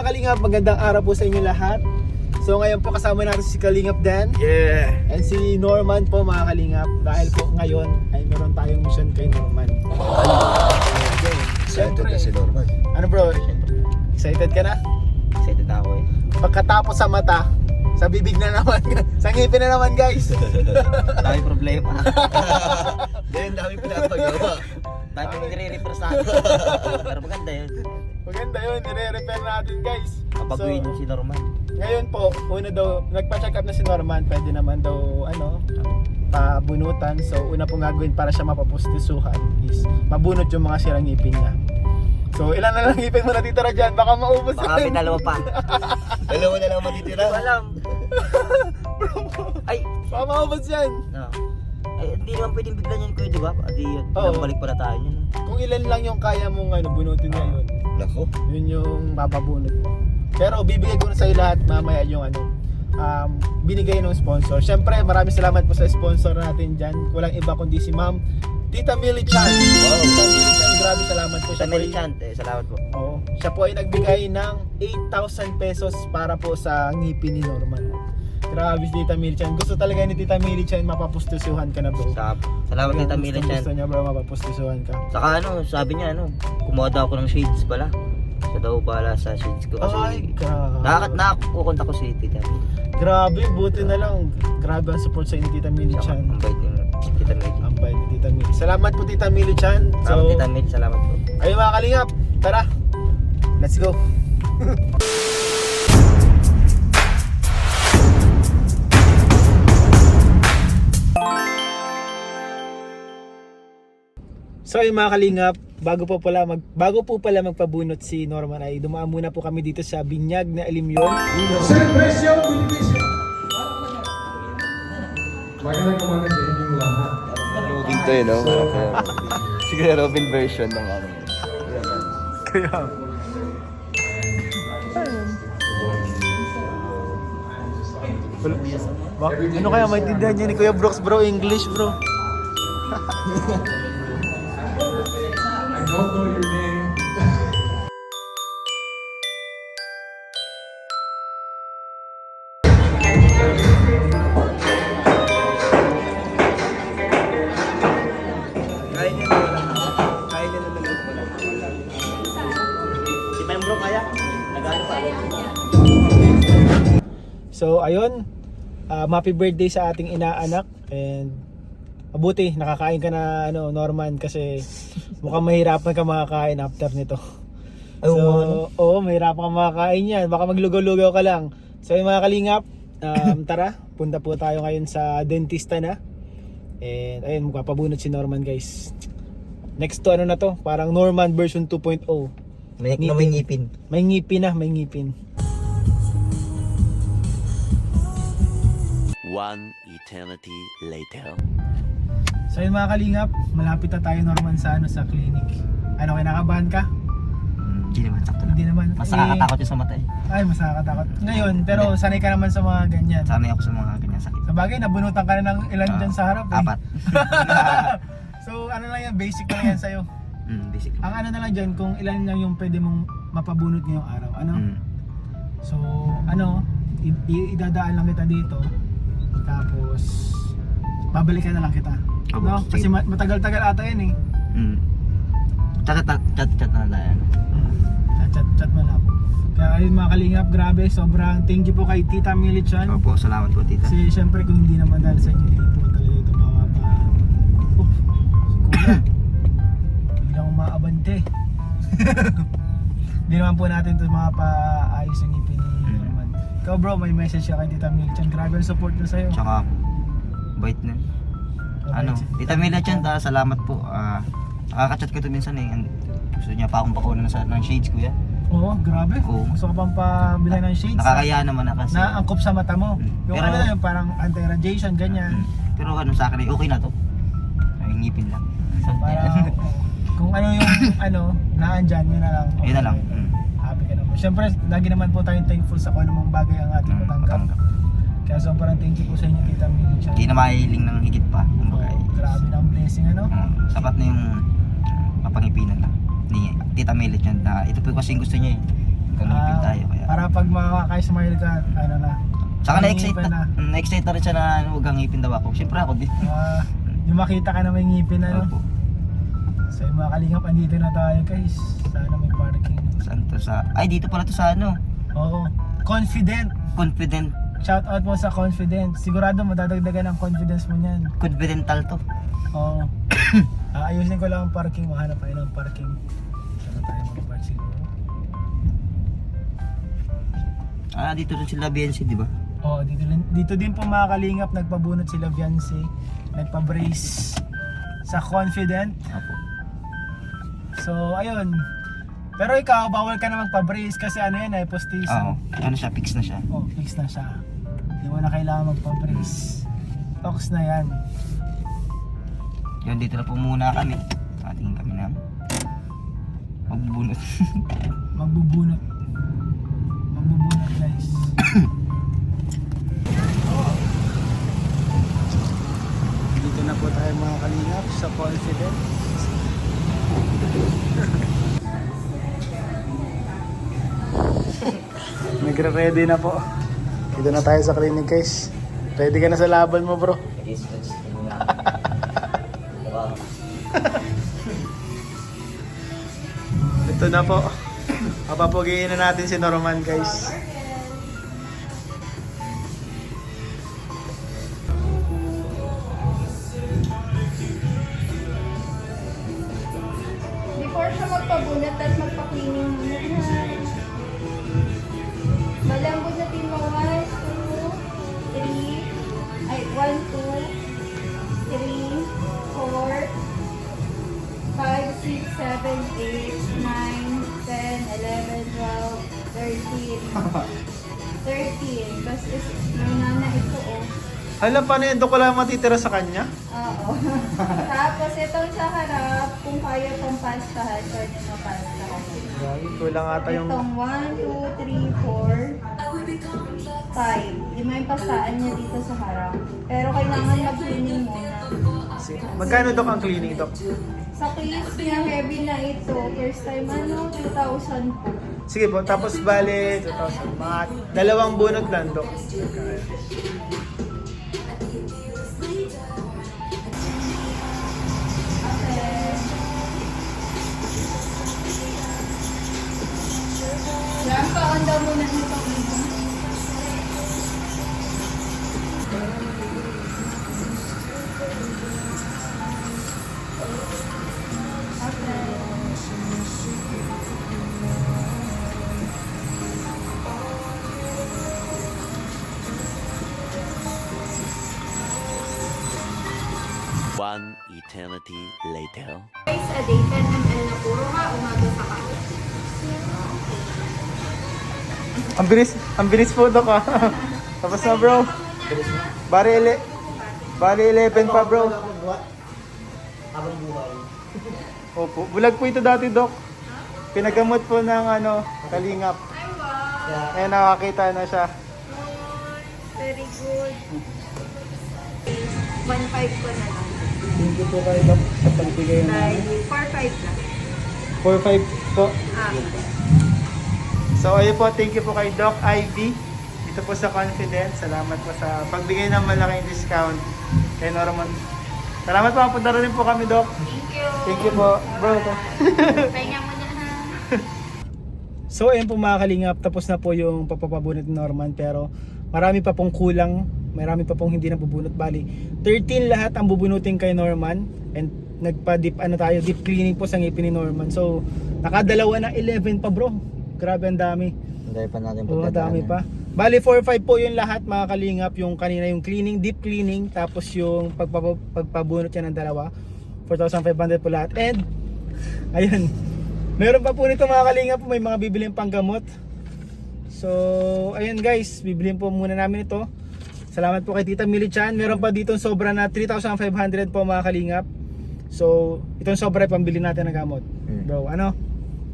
mga Kalingap, magandang araw po sa inyo lahat. So ngayon po kasama natin si Kalingap Dan. Yeah! And si Norman po mga Kalingap. Dahil po ngayon ay meron tayong mission kay Norman. Excited na si Norman. Ano bro? Excited ka na? Excited ako eh. Pagkatapos sa mata, sa bibig na naman, sa ngipin na naman guys. Dami problema. Then, dami pinapagawa. Dami pang nire-refer sa akin. Pero maganda yun. Maganda yun, nire-repair natin guys. Kapaguin yung si Norman. Ngayon po, una daw, nagpa-check up na si Norman, pwede naman daw, pabunutan. So, una pong gagawin para siya mapapustisuhan is mabunot yung mga sirang ngipin niya. So, ilan na lang ngipin mo natitira dyan? Baka maubos Baka may dalawa pa. Dalawa na lang matitira. Hindi ko alam. Ay! Baka maubos yan. No. Ay, hindi naman pwedeng biglan yan kuya, di ba? Adi, Oo. balik pa na tayo yun. Kung ilan lang yung kaya mong bunutin ngayon, Nako. yun yung mapabunot mo. Pero bibigay ko na sa lahat mamaya yung binigay ng sponsor. Siyempre, maraming salamat po sa sponsor natin dyan. Walang iba kundi si Ma'am Tita Millie Chan. Wow. Tita Millie Chan, grabe salamat po. Sa Melichant, salamat po. Oo. Siya po ay nagbigay ng 8,000 pesos para po sa ngipin ni Norman. Grabe si Tita Millie Chan. Gusto talaga ni Tita Millie Chan mapapustusuhan ka na bro. Salamat Tita Gusto Melichant. niya bro mapapustusuhan ka. Saka sabi niya kumuha daw ako ng shades pala. Siya daw bala sa shades ko kasi Ay, grabe. nakakukontak ko si Tita Meli. Grabe, buti na lang. Grabe ang support sa inyo Tita Millie Chan. Ang bait ni Tita Meli. Ang bait ni Tita Millie. Salamat po Tita Millie Chan. Salamat Tita Meli, salamat po. Ayun mga Kalingap, tara. Let's go. So ayun mga Kalingap, bago po pala magpabunot si Norman ay dumaan muna po kami dito sa Binyag na Alimyon. Celebration Bonifacio. Magandang umaga sa inyong lahat. Robin to no? Siguro Robin version ng ano. Kaya ano kaya maintindihan niya ni Kuya Brooks bro, English bro. I don't know your name. Kaya niya na wala. Kaya niya na nalog wala. Si Pembro kaya? Nag-ano pa? So ayun, happy birthday sa ating inaanak and mabuti nakakain ka na Norman kasi mukhang mahirapan ka makakain after nito. So, oo, mahirapan ka makakain yan. Baka maglugaw-lugaw ka lang. So yung mga Kalingap, tara, punta po tayo ngayon sa dentista na. And ayun, magpapabunot si Norman guys. Next to na to, parang Norman version 2.0. May ngipin. May ngipin na, may ngipin. One eternity later. So yun mga Kalingap, malapit na tayo Norman sa clinic. Ano, kinakabahan ka? Hindi naman, sakto lang. Hindi naman. Mas nakakatakot yung sa mata eh. Ay, mas nakakatakot. Ngayon, pero sanay ka naman sa mga ganyan. Sanay ako sa mga ganyan sakit. Sa bagay, nabunutan ka na ng ilan dyan sa harap eh. 4. So ano lang yan, basic lang yan sa'yo. Basic lang. Ang ano na lang dyan, kung ilan lang yung pwede mong mapabunot ngayong araw. Ano? So, idadaan lang kita dito. Tapos, babalikan na lang kita. No? Kasi matagal-tagal ata yan eh. Chat na tayo. Chat mo lang. Kaya ayun mga Kalingap, grabe, sobrang thank you po kay Tita Millie Chan. Opo, salamat po tita. Kasi syempre kung hindi naman dahil sa inyo din po talaga ito si Kuya. Biglang umaabante. Hindi naman po natin ito mapaayos yung ngipin ni Norman. Ikaw bro, may message siya kay Tita Millie Chan. Grabe ang support niya sa'yo. Tsaka, bait na. Tita Melichant, salamat po. Nakaka-chat ko ito minsan eh. Gusto niya pa akong pakunan ng shades kuya. Oo, grabe. Oo. Gusto ka pang pabilhan ng shades. Nakakaya naman na kasi. Naangkop sa mata mo. Yung Pero- yung parang anti-radiation, ganyan. Pero sa akin okay na to. Ay, ngipin lang. Parang, kung ano yung naandyan, yun na lang. Yun na lang. Happy ka naman. Siyempre, lagi naman po tayong thankful sa kung anumang bagay ang ating matanggap. Kaya sobrang thank you po sa inyo, Tita Millie Chan. Hindi na mahiling ng higit pa. Kumbaga, Grabe na ang blessing, sapat na yung mapangipinan lang ni Tita Melichant na ito po kasi gusto niya eh. Kanipin tayo kaya. Para pag makaka-smile ka, ano na. Tsaka na-excite ngipin na rin siya na huwag kang ngipin daw ako. Siyempre ako din. Yung makita ka na may ngipin na, no? Opo. So yung mga kalingap, andito na tayo guys. Sana may parking. Saan to sa... Ay, dito pala to sa ano. Oo. Confident. Confident. Shout out mo sa confident. Sigurado madadagdagan ang confidence mo niyan. Confidential to. Oo. Ayusin ko lang ang parking. Mahanap tayo ng parking. Sana tayo mag-park siguro. Dito rin sila BNC, di ba? Oo, dito din po mga kalingap. Nagpabunot sila Viancy. Nagpa-brace sa confident. Opo. So, ayun. Pero ikaw, bawal ka na magpa-brace kasi ano yan Oo. postisan. Ano siya, fix na siya. Oh, fix na siya. Hindi mo na kailangan magpa-brace. Tox na yan. Yun, dito na po muna kami. Atingin kami na magbubunot. Magbubunot. Magbubunot guys. Dito na po tayo mga kalingap sa confident. Nagre-ready na po. Dito na tayo sa clinic guys. Ready ka na sa laban mo bro? Ito na po. Papapugiin na natin si Norman guys. Before siya magpabunot at magpa-cleaning muna. Malambunatin mo 1, 2, 3, ay 1, 2, 3, 4, 5, 6, 7, 8, 9, 10, 11, 12, 13. Tapos may nana ito oh. Hala, paano yun? Doon ko lang matitira sa kanya? Oo. Tapos itong sa harap, kung kaya pang pastahan, pwede mo pastahan. Grabe, kulang ata yung... Itong 1, 2, 3, 4, 5. Yung may pastaan niya dito sa harap. Pero kailangan mag-cleaning muna. Magkano dok ang cleaning dok? Sa cleats niya, heavy na ito. First time 2,000 po. Sige po, tapos bale 2,000. Mga dalawang bunot lang dok. Yan, pa-on daw muna nito. One eternity later. Guys, a day 10 ml na puro ha, umaga sa kain. Ang bilis po dok ah. Tapos na bro. Bari 11 pa bro. Opo, bulag po ito dati dok. Pinagamot po ng kalingap. Eh nakakita na siya. Very good. 1.5 ko na lang. Thank you po kayo dok sa pagbigay ng Like, 4.5 lang. 4-5 po. Ah. So ayun po, thank you po kay Doc Ivy. Dito po sa Confidence. Salamat po sa pagbigay ng malaking discount kay Norman. Salamat po, punta rin po kami Doc. Thank you. Thank you po, bro. Pahinga mo na ha. So ayun po mga kalingap, tapos na po yung papapabunot ni Norman pero marami pa pong kulang, marami pa pong hindi nabubunot. Bali 13 lahat ang bubunutin kay Norman and nagpa-deep deep cleaning po sa ngipin ni Norman. So nakadalawa na 11 pa bro. Grabe ang dami. Hindi pa natin Oo, dami pa. Bali 4-5 po yung lahat mga kalingap, yung kanina yung cleaning, deep cleaning, tapos yung pagpabunot niya ng dalawa. 4,500 po lahat. And ayun. Meron pa po nito mga kalingap, may mga bibilin pang gamot. So, ayun guys, bibilin po muna namin ito. Salamat po kay Tita Millie Chan. Meron pa dito sobra na 3,500 po mga kalingap. So, itong sobra pambili natin ng gamot. Bro, ano?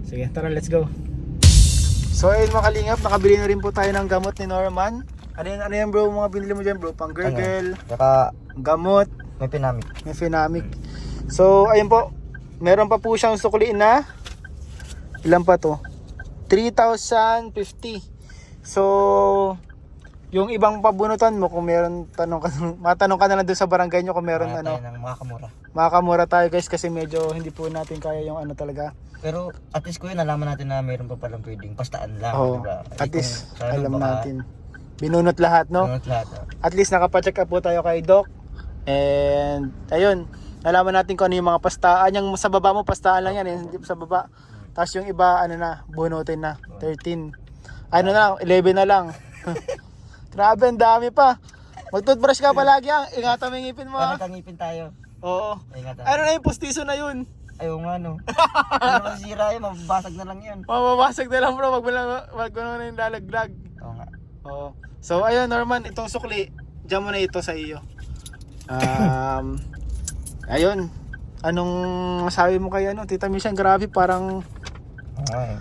Sige, tara, let's go. So, ayun mga kalingap, nakabili na rin po tayo ng gamot ni Norman. Ano yan bro, mga binili mo dyan bro? Pang gurgle, Saka gamot, may pinamit. may Phenamic. So, ayun po, meron pa po siyang sukli na. Ilan pa to? 3,050. So, yung ibang pabunutan mo, kung meron matanong ka na lang doon sa barangay nyo kung meron Tayo ng makakamura. makakamura tayo guys kasi medyo hindi po natin kaya yung ano talaga. Pero at least kuya, nalaman natin na mayroon pa palang pwedeng pastaan lang, Oo, diba? at least Kung sana alam baka natin. Binunot lahat, no? bunot lahat, At least nakapacheck up po tayo kay Doc. And ayun, nalaman natin kung ano yung mga pastaan. Yung sa baba mo, pastaan lang yan, hindi sa baba. Tapos yung iba, ano na, bunutin na, 13. Ano na lang, 11 na lang. Grabe, ang dami pa. Mag-toothbrush ka palagi, ingatan mo yung ngipin mo. Bakit ang ngipin tayo? Oo. Ingatan. Ano na yung postiso na yun? Ayaw nga no. Ano masisira yun, mababasag na lang yun. Mababasag na lang bro, wag mo na yung lalaglag. Oo nga. Oo. So ayun Norman, itong sukli, diyan mo na ito sa iyo. Ayun. Anong masabi mo kay Tita Mishan? Grabe, parang Okay.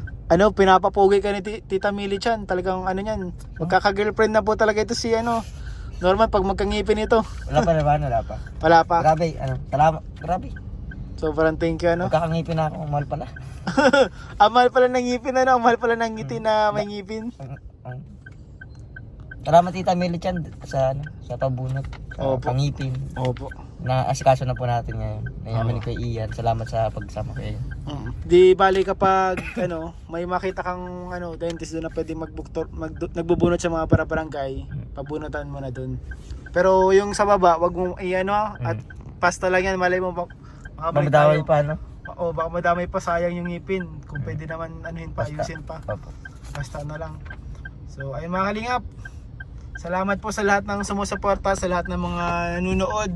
pinapapugi ka ni Tita Mili Chan. Talagang yan. Magkaka-girlfriend na po talaga ito si Norman pag magkangipin ito. Wala pa naman, wala pa. Wala pa. Grabe, salamat. Grabe. Sobrang thank you Magkakangipin na ako, mahal pala. Ang mahal pala ng ngipin ang mahal pala ng ngiti na may ngipin. Salamat Tita Mili Chan sa pabunot, sa Opo. pangipin. Opo. Na asikaso na po natin ngayon. Nayaman ni Kuya Ian. Salamat sa pagsama kayo. Di bali kapag may makita kang dentist doon na pwede nagbubunot sa mga para-barangay, pabunutan mo na doon. Pero yung sa baba, wag mo at pasta lang yan, malay mo makabalik Mamadaway tayo. pa, no? Oo, baka madamay pa, sayang yung ngipin. Kung pwede naman Basta. ayusin pa. Opo. Basta na lang. So ayun mga kalingap, salamat po sa lahat ng sumusuporta, sa lahat ng mga nanonood.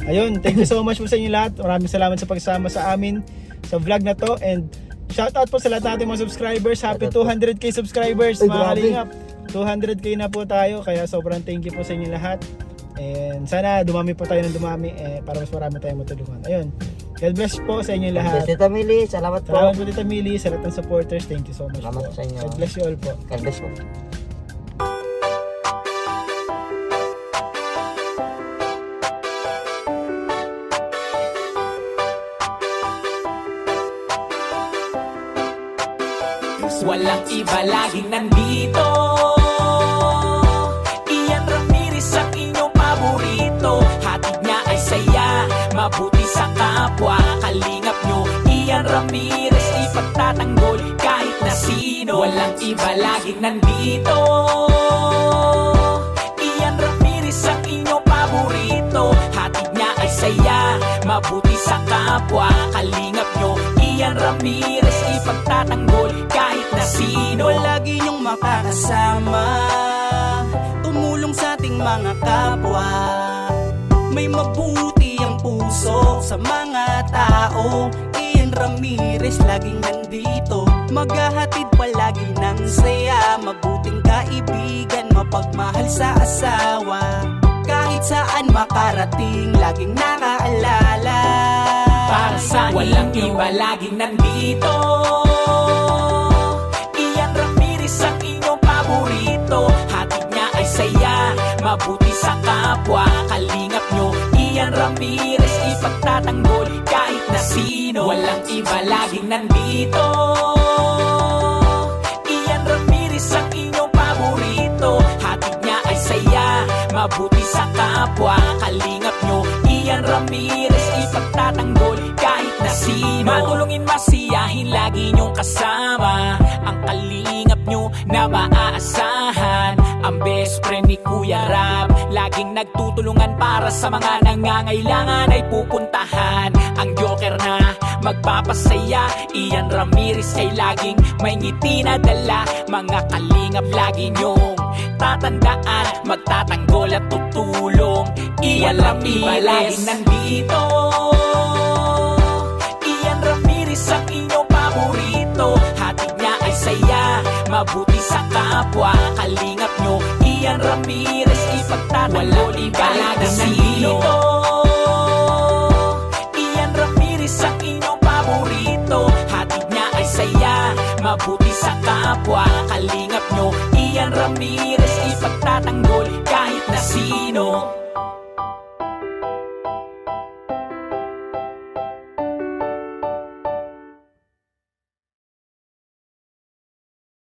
Ayun, thank you so much po sa inyo lahat. Maraming salamat sa pagsama sa amin sa vlog na to. And shout out po sa lahat nating mga subscribers. Happy 200k subscribers mga kalingap. 200k na po tayo, kaya sobrang thank you po sa inyo lahat. And sana dumami po tayo ng dumami para mas marami tayong matulungan. Ayun, God bless po sa inyo lahat. Tita Mili, salamat po. Salamat po Tita Mili, sa lahat ng supporters. Thank you so much Salamat po. sa inyo. God bless you all po. God bless po. Walang iba, laging nandito. Ian Ramirez ang inyong paborito. Hatid niya ay saya, mabuti sa kapwa. Kalingap nyo, Ian Ramirez, ipagtatanggol kahit na sino. Walang iba, laging nandito. Ian Ramirez ang inyong paborito. Hatid niya ay saya, mabuti sa kapwa. Kalingap nyo, Ian Ramirez, ipagtatanggol kahit na sino. Lagi niyong makakasama, tumulong sa ating mga kapwa. May mabuti ang puso sa mga tao. Ian Ramirez laging nandito, maghahatid palagi ng saya. Mabuting kaibigan, mapagmahal sa asawa. Kahit saan makarating, laging nakaalala. Para sa walang iba, laging nandito. Ian Ramirez ang inyong paborito. Hatid niya ay saya, mabuti sa kapwa. Kalingap nyo, Ian Ramirez, ipagtatanggol kahit na sino. Walang iba, laging nandito. Ian Ramirez ang inyong paborito. Hatid niya ay saya, mabuti sa kapwa. Kalingap nyo, Ian Ramirez, ipagtatanggol kahit na sino. Matulungin, masiyahin, lagi nyong kasama. Ang kalingap nyo na maaasahan. Ang best friend ni Kuya Rab, laging nagtutulungan para sa mga nangangailangan ay pupuntahan. Ang joker na magpapasaya, Ian Ramirez ay laging may ngiti na dala. Mga kalingap, lagi nyong tatandaan, magtatanggol at tutulong. Ian Ramirez, laging nandito. Ian Ramirez ang inyong paborito. Hatid niya ay saya, mabuti sa kapwa. Kalingap nyo, Ian Ramirez, ipagtatanggol kahit na sino. Ian Ramirez ang inyong paborito. Hatid niya ay saya, mabuti sa kapwa. Kalingap nyo, Ian Ramirez,